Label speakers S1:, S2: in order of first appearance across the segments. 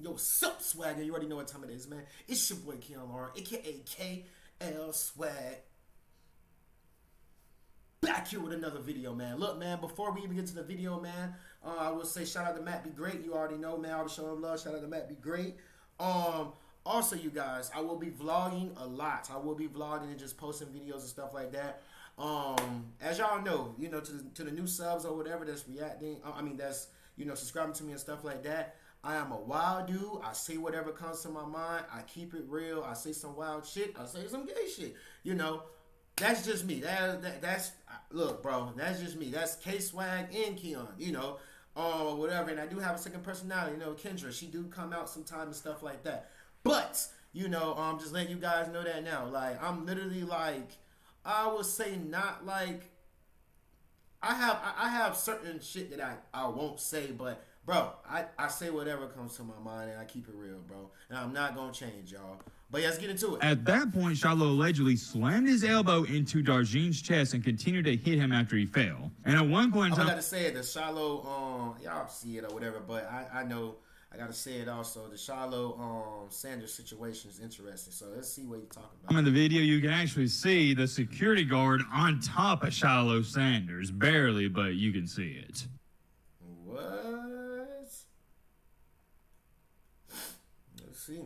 S1: Yo, sup, swagger? You already know what time it is, man. It's your boy Keon Lauren, aka KL Swag. Back here with another video, man. Look, man, before we even get to the video, man, I will say shout out to Matt Be Great. You already know, man. I'll be showing him love. Shout out to Matt Be Great. Also, you guys, I will be vlogging a lot. I will be vlogging and just posting videos and stuff like that. As y'all know, you know, to the new subs or whatever that's reacting, that's, you know, subscribing to me and stuff like that. I am a wild dude. I say whatever comes to my mind. I keep it real. I say some wild shit. I say some gay shit. You know, that's just me. That's look, bro. That's just me. That's K Swag and Keon. You know, whatever. And I do have a second personality. You know, Kendra. She do come out sometime and stuff like that. But you know, just letting you guys know that now. Like, I'm literally like, I would say not like. I have certain shit that I won't say, but. Bro, I say whatever comes to my mind, and I keep it real, bro. And I'm not going to change, y'all. But yeah, let's get into it.
S2: At that point, Shiloh allegedly slammed his elbow into Darjean's chest and continued to hit him after he fell. And at one point in time...
S1: I got to say it, the Shiloh, y'all see it or whatever, but I know I got to say it also. The Shiloh Sanders situation is interesting, so let's see what you're talking about.
S2: In the video, you can actually see the security guard on top of Shiloh Sanders. Barely, but you can see it.
S1: What? See.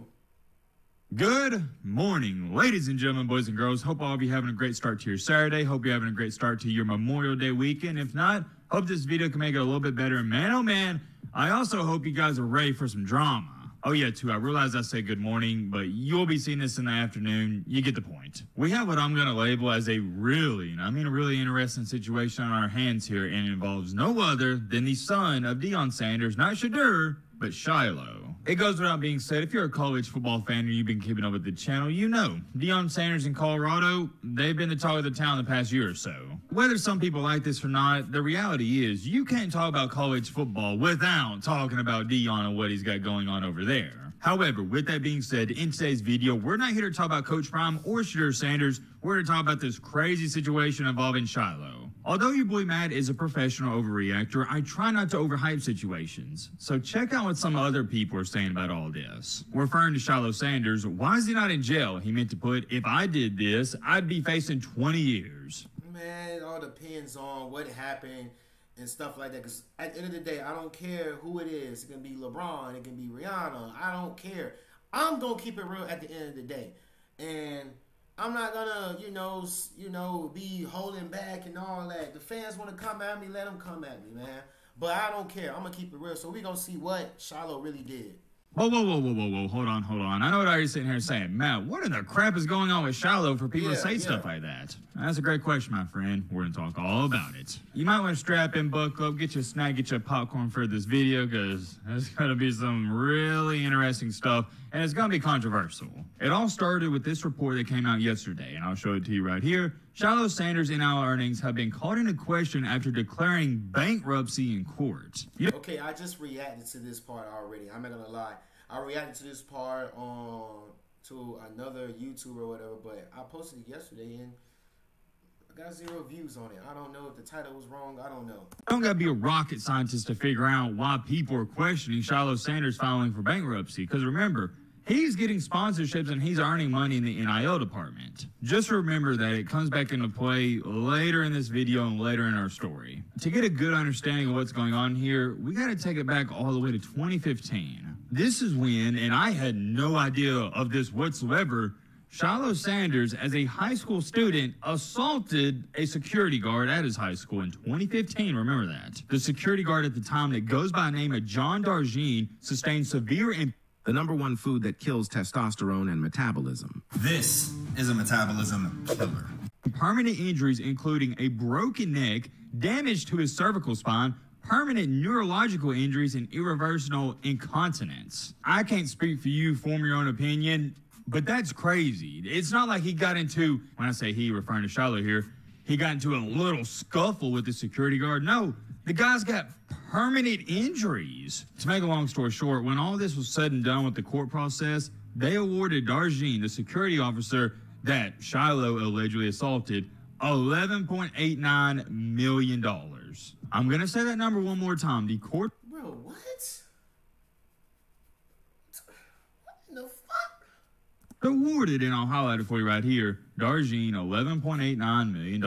S2: Good morning, ladies and gentlemen, boys and girls. Hope all of you having a great start to your Saturday. Hope you're having a great start to your Memorial Day weekend. If not, hope this video can make it a little bit better. And man, oh man, I also hope you guys are ready for some drama. Oh yeah, too, I realize I say good morning, but you'll be seeing this in the afternoon. You get the point. We have what I'm going to label as a really interesting situation on our hands here, and it involves no other than the son of Deion Sanders, not Shedeur, but Shiloh. It goes without being said, if you're a college football fan and you've been keeping up with the channel, you know Deion Sanders in Colorado, they've been the talk of the town the past year or so. Whether some people like this or not, the reality is you can't talk about college football without talking about Deion and what he's got going on over there. However, with that being said, in today's video, we're not here to talk about Coach Prime or Shedeur Sanders. We're here to talk about this crazy situation involving Shiloh. Although your boy Matt is a professional overreactor, I try not to overhype situations. So check out what some other people are saying about all this. Referring to Shiloh Sanders, why is he not in jail? He meant to put, if I did this, I'd be facing 20 years.
S1: Man, it all depends on what happened and stuff like that. Because at the end of the day, I don't care who it is. It can be LeBron. It can be Rihanna. I don't care. I'm going to keep it real at the end of the day. And I'm not gonna, you know, be holding back and all that. The fans want to come at me, let them come at me, man. But I don't care. I'm gonna keep it real. So we gonna see what Shiloh really did.
S2: Whoa, hold on. I know what you're sitting here saying. Matt, what in the crap is going on with Shiloh for people to say stuff like that? That's a great question, my friend. We're going to talk all about it. You might want to strap in, buckle up, get your snack, get your popcorn for this video, because there's going to be some really interesting stuff, and it's going to be controversial. It all started with this report that came out yesterday, and I'll show it to you right here. Shiloh Sanders' NIL earnings have been called into question after declaring bankruptcy in court.
S1: Okay, I just reacted to this part already. I'm not going to lie. I reacted to this part to another YouTuber or whatever, but I posted it yesterday and I got 0 views on it. I don't know if the title was wrong. I don't know.
S2: You don't got to be a rocket scientist to figure out why people are questioning Shiloh Sanders filing for bankruptcy. Because remember, he's getting sponsorships and he's earning money in the NIL department. Just remember that it comes back into play later in this video and later in our story. To get a good understanding of what's going on here, we got to take it back all the way to 2015. This is when, and I had no idea of this whatsoever, Shiloh Sanders, as a high school student, assaulted a security guard at his high school in 2015. Remember that. The security guard at the time that goes by the name of John Darjean sustained severe
S3: the #1 food that kills testosterone and metabolism.
S4: This is a metabolism killer.
S2: Permanent injuries, including a broken neck, damage to his cervical spine, permanent neurological injuries, and irreversible incontinence. I can't speak for you, form your own opinion, but that's crazy. It's not like he got into, when I say he, referring to Shiloh here, he got into a little scuffle with the security guard. No, the guy's got permanent injuries. To make a long story short, when all this was said and done with the court process, they awarded Darjean, the security officer that Shiloh allegedly assaulted, $11.89 million. I'm going to say that number one more time. The court...
S1: Bro, what?
S2: Awarded, and I'll highlight it for you right here, Darjeeling $11.89 million.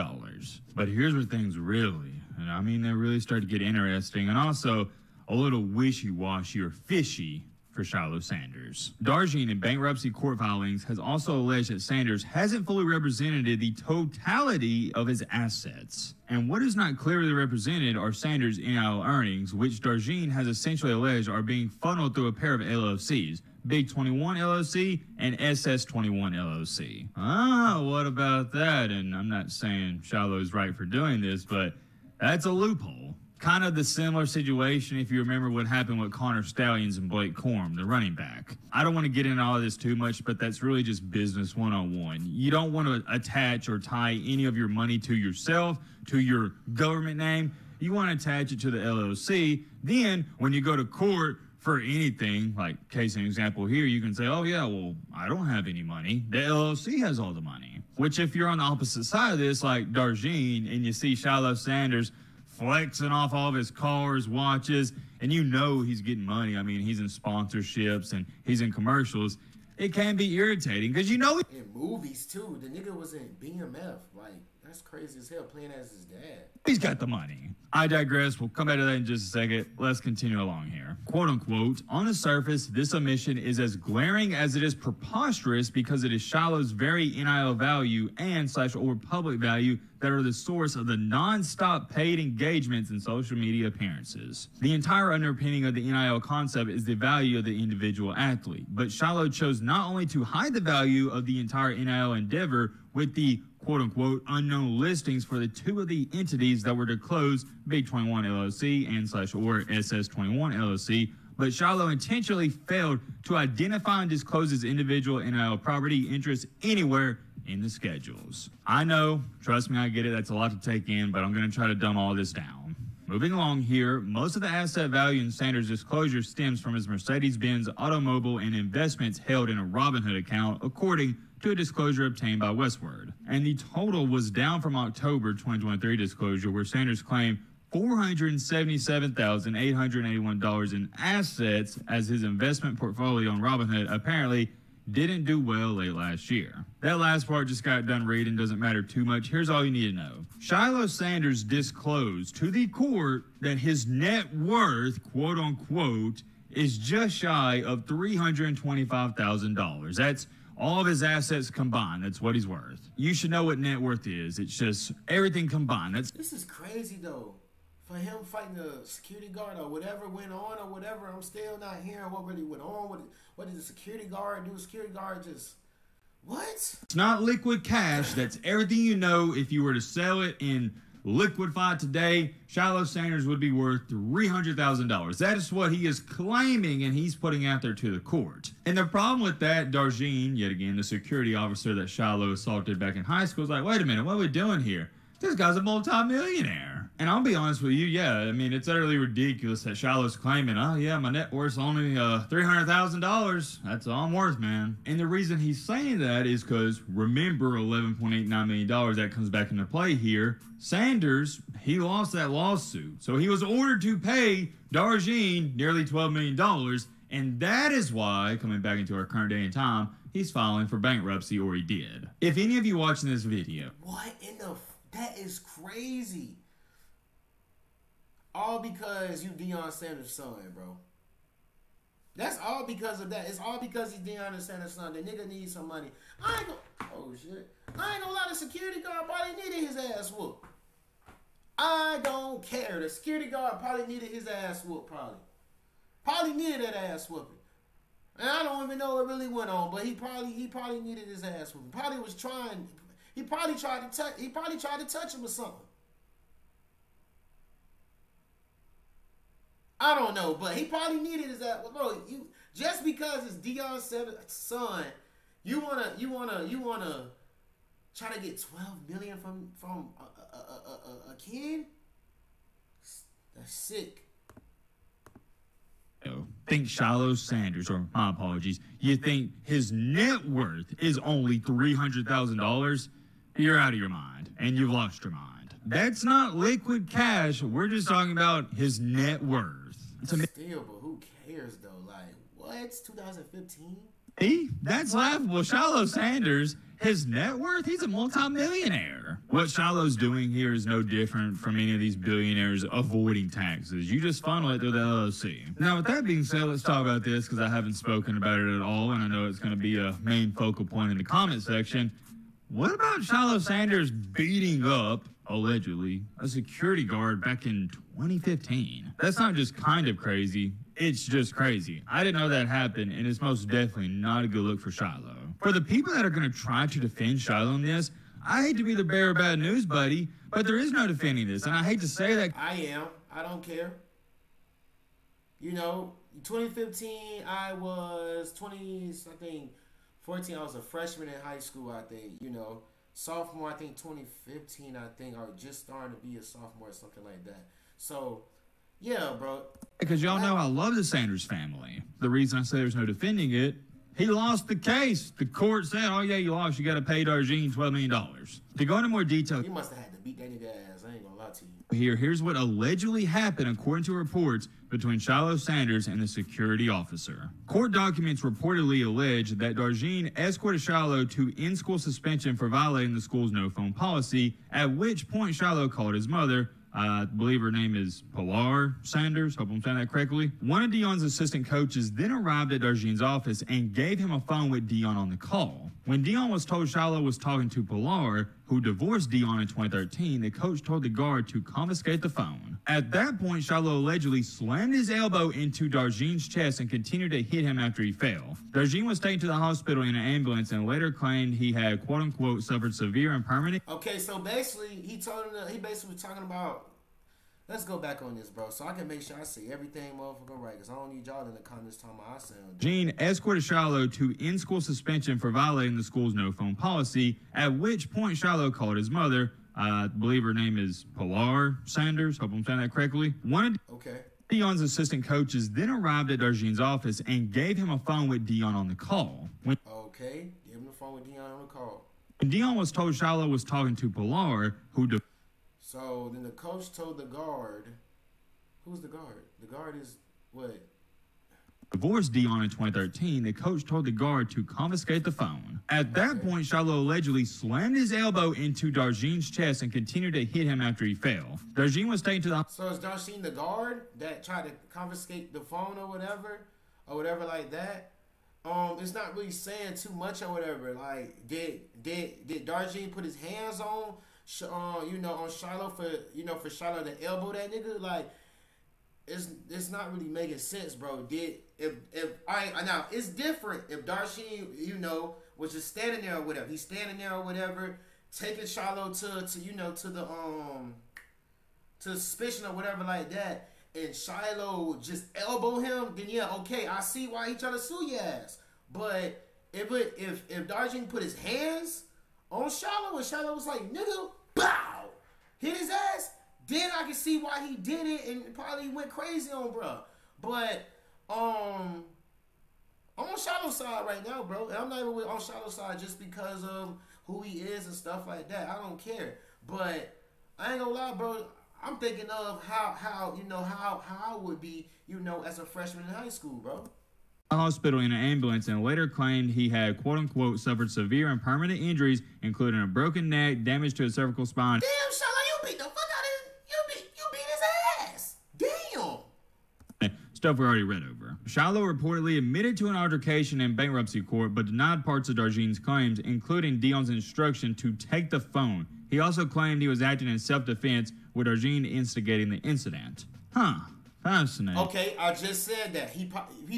S2: But here's where things really, and I mean, they really start to get interesting, and also a little wishy-washy or fishy for Shiloh Sanders. Darjeeling, in bankruptcy court filings, has also alleged that Sanders hasn't fully represented the totality of his assets. And what is not clearly represented are Sanders' NIL earnings, which Darjeeling has essentially alleged are being funneled through a pair of LLCs, Big 21 LLC and SS 21 LLC. What about that? And I'm not saying Shiloh's right for doing this, but that's a loophole. Kind of the similar situation if you remember what happened with Connor Stallions and Blake Corum, the running back. I don't want to get into all of this too much, but that's really just business 101. You don't want to attach or tie any of your money to yourself, to your government name. You want to attach it to the LLC. Then when you go to court for anything, like case in example here, you can say, oh yeah, well, I don't have any money. The LLC has all the money. Which if you're on the opposite side of this, like Darjeeling, and you see Shiloh Sanders flexing off all of his cars, watches, and you know he's getting money. I mean, he's in sponsorships and he's in commercials. It can be irritating because you know
S1: in movies too. The nigga was in BMF. Like, that's crazy as hell, playing as his dad.
S2: He's got the money. I digress. We'll come back to that in just a second. Let's continue along here. Quote unquote, on the surface, this omission is as glaring as it is preposterous because it is Shiloh's very NIL value and / or public value that are the source of the non-stop paid engagements and social media appearances. The entire underpinning of the NIL concept is the value of the individual athlete, but Shiloh chose not only to hide the value of the entire NIL endeavor with the quote-unquote unknown listings for the two of the entities that were to close, Big 21 LLC and / or SS 21 LLC, but Shiloh intentionally failed to identify and disclose his individual NIL property interests anywhere in the schedules. I know, trust me, I get it, that's a lot to take in, but I'm going to try to dumb all this down. Moving along here, most of the asset value in Sanders' disclosure stems from his Mercedes-Benz automobile and investments held in a Robinhood account, according to a disclosure obtained by Westward. And the total was down from October 2023 disclosure, where Sanders claimed $477,881 in assets as his investment portfolio on Robinhood apparently didn't do well late last year. That last part just got done reading, doesn't matter too much. Here's all you need to know. Shiloh Sanders disclosed to the court that his net worth, quote unquote, is just shy of $325,000. That's all of his assets combined. That's what he's worth. You should know what net worth is. It's just everything combined.
S1: This is crazy though. For him fighting the security guard or whatever went on or whatever, I'm still not hearing what really went on. What did the security guard do? Security guard just, what?
S2: It's not liquid cash. That's everything you know. If you were to sell it in liquefied today, Shiloh Sanders would be worth $300,000. That is what he is claiming, and he's putting out there to the court. And the problem with that, Darjeeling, yet again, the security officer that Shiloh assaulted back in high school, is like, wait a minute, what are we doing here? This guy's a multi-millionaire. And I'll be honest with you, yeah, I mean, it's utterly ridiculous that Shiloh's claiming, oh yeah, my net worth's only $300,000. That's all I'm worth, man. And the reason he's saying that is because, remember, $11.89 million, that comes back into play here. Sanders, he lost that lawsuit. So he was ordered to pay Darjeeling nearly $12 million. And that is why, coming back into our current day and time, he's filing for bankruptcy, or he did. If any of you watching this video...
S1: What in the... That is crazy. All because you Deion Sanders' son, bro. That's all because of that. It's all because he's Deion Sanders' son. The nigga needs some money. I ain't gonna... Oh, shit. I ain't gonna lie, the security guard probably needed his ass whooped. I don't care. The security guard probably needed his ass whooped, probably. Probably needed that ass whooping. And I don't even know what really went on, but he probably needed his ass whooping. Probably was trying... He probably tried to touch him or something. I don't know, but he probably needed his ass. Bro, just because it's Deion Sanders' son, you wanna try to get $12 million from a kid? That's sick.
S2: Think Shiloh Sanders, or my apologies, you think his net worth is only $300,000? You're out of your mind, and you've lost your mind. That's not liquid cash. We're just talking about his net worth.
S1: Still, but who cares, though? Like, what? 2015?
S2: That's laughable. Shiloh Sanders, his net worth, he's a multimillionaire. What Shiloh's doing here is no different from any of these billionaires avoiding taxes. You just funnel it through the LLC. Now, with that being said, let's talk about this because I haven't spoken about it at all, and I know it's going to be a main focal point in the comment section. What about Shiloh Sanders beating up, allegedly, a security guard back in 2015? That's not just kind of crazy. It's just crazy. I didn't know that happened, and it's most definitely not a good look for Shiloh. For the people that are going to try to defend Shiloh in this, I hate to be the bearer of bad news, buddy, but there is no defending this, and I hate to say that.
S1: I am. I don't care. You know, 2015, I was 14, I was a freshman in high school, I think. You know, sophomore, I think 2015, I think, or just starting to be a sophomore or something like that. So, yeah, bro.
S2: Because y'all know I love the Sanders family. The reason I say there's no defending it, he lost the case. The court said, oh, yeah, you lost. You got to pay Darjean $12 million. To go into more detail,
S1: You must have had to beat that nigga ass. I ain't gonna lie to you.
S2: here's what allegedly happened according to reports between Shiloh Sanders and the security officer. Court documents reportedly allege that Darjean escorted Shiloh to in-school suspension for violating the school's no-phone policy, at which point Shiloh called his mother. I believe her name is Pilar Sanders. Hope I'm saying that correctly. One of Dion's assistant coaches then arrived at Darjean's office and gave him a phone with Dion on the call. When Dion was told Shiloh was talking to Pilar, who divorced Dion in 2013, the coach told the guard to confiscate the phone. At that point, Shiloh allegedly slammed his elbow into Darjean's chest and continued to hit him after he fell. Darjean was taken to the hospital in an ambulance and later claimed he had, quote-unquote, suffered severe and permanent.
S1: Okay, so basically, he basically was talking about, let's go back on this, bro, so I can make sure I say everything motherfucker right, because I don't need y'all in the comments talking about I sound.
S2: Darjean escorted Shiloh to in-school suspension for violating the school's no-phone policy, at which point Shiloh called his mother. I believe her name is Pilar Sanders. Hope I'm saying that correctly. One of Dion's assistant coaches then arrived at Darjean's office and gave him a phone with Dion on the call. Give
S1: him the phone with Dion on the call.
S2: When Dion was told Shiloh was talking to Pilar, who
S1: So then the coach told the guard, who's the guard? The guard is what?
S2: divorced Dion in 2013, the coach told the guard to confiscate the phone. At that point, Shiloh allegedly slammed his elbow into Darjean's chest and continued to hit him after he fell. Darjean was taken to the...
S1: So is Darjean the guard that tried to confiscate the phone or whatever like that? It's not really saying too much or whatever. Like, did Darjean put his hands on, on Shiloh for Shiloh to elbow that nigga? Like, it's not really making sense, bro. Now it's different if Darjean, was just standing there or whatever. He's standing there or whatever, taking Shiloh to suspicion or whatever like that, and Shiloh just elbow him, then yeah, okay, I see why he trying to sue your ass. But if Darjean put his hands on Shiloh and Shiloh was like, nigga, bow, hit his ass, then I can see why he did it and probably went crazy on bro. But I'm on Shiloh's side right now, bro. And I'm not even on Shiloh's side just because of who he is and stuff like that. I don't care. But I ain't gonna lie, bro. I'm thinking of how I would be, as a freshman in high school, bro.
S2: Hospital in an ambulance and later claimed he had, quote-unquote, suffered severe and permanent injuries, including a broken neck, damage to his cervical spine.
S1: Damn, Shiloh, you beat the fuck out of him. You beat his ass. Damn.
S2: Stuff we already read over. Shiloh reportedly admitted to an altercation in bankruptcy court, but denied parts of Darjean's claims, including Dion's instruction to take the phone. He also claimed he was acting in self-defense, with Darjean instigating the incident. Huh. Fascinating.
S1: Okay, I just said that. He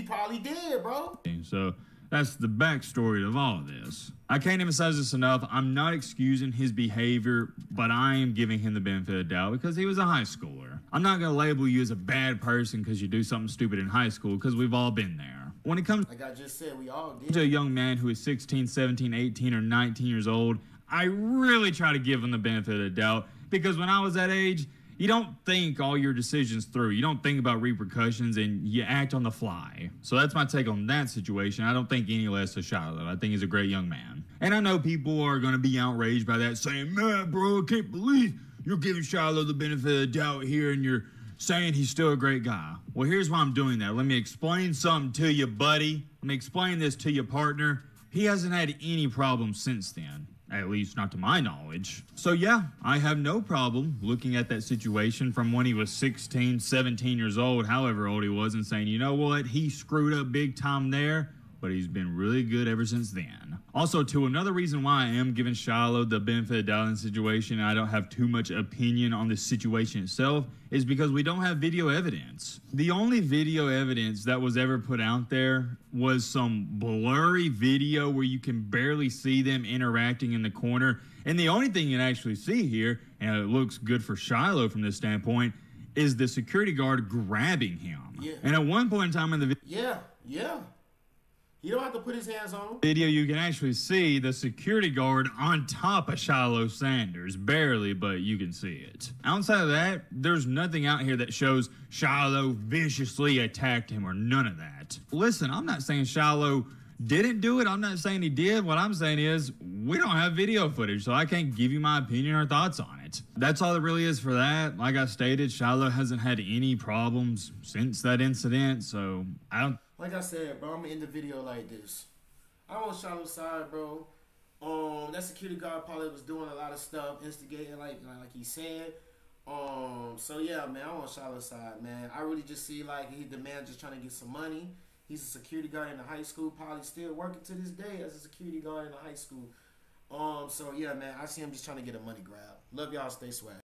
S1: probably did, bro.
S2: So that's the backstory of all of this. I can't emphasize this enough. I'm not excusing his behavior, but I am giving him the benefit of the doubt because he was a high schooler. I'm not going to label you as a bad person because you do something stupid in high school, because we've all been there. When it comes,
S1: like I just said, we all did.
S2: To a young man who is 16, 17, 18, or 19 years old, I really try to give him the benefit of the doubt, because when I was that age, you don't think all your decisions through. You don't think about repercussions, and you act on the fly. So that's my take on that situation. I don't think any less of Shiloh. I think he's a great young man. And I know people are going to be outraged by that, saying, man, bro, I can't believe you're giving Shiloh the benefit of the doubt here, and you're saying he's still a great guy. Well, here's why I'm doing that. Let me explain something to you, buddy. Let me explain this to you, partner. He hasn't had any problems since then. At least not to my knowledge. So yeah, I have no problem looking at that situation from when he was 16, 17 years old, however old he was, and saying, you know what, he screwed up big time there, but he's been really good ever since then. Also, to another reason why I am giving Shiloh the benefit of the doubt in the situation, and I don't have too much opinion on the situation itself, is because we don't have video evidence. The only video evidence that was ever put out there was some blurry video where you can barely see them interacting in the corner. And the only thing you can actually see here, and it looks good for Shiloh from this standpoint, is the security guard grabbing him.
S1: Yeah.
S2: And at one point in time in the
S1: Yeah. You don't have to put his hands on him.
S2: video, you can actually see the security guard on top of Shiloh Sanders. Barely, but you can see it. Outside of that, there's nothing out here that shows Shiloh viciously attacked him or none of that. Listen, I'm not saying Shiloh didn't do it. I'm not saying he did. What I'm saying is we don't have video footage, so I can't give you my opinion or thoughts on it. That's all it really is for that. Like I stated, Shiloh hasn't had any problems since that incident, so I don't...
S1: Like I said, bro, I'm gonna end the video like this. I'm on Shiloh's side, bro. That security guard probably was doing a lot of stuff, instigating, like he said. So yeah, man, I'm on Shiloh's side, man. I really just see like the man just trying to get some money. He's a security guard in the high school, probably still working to this day as a security guard in the high school. So yeah, man, I see him just trying to get a money grab. Love y'all, stay swag.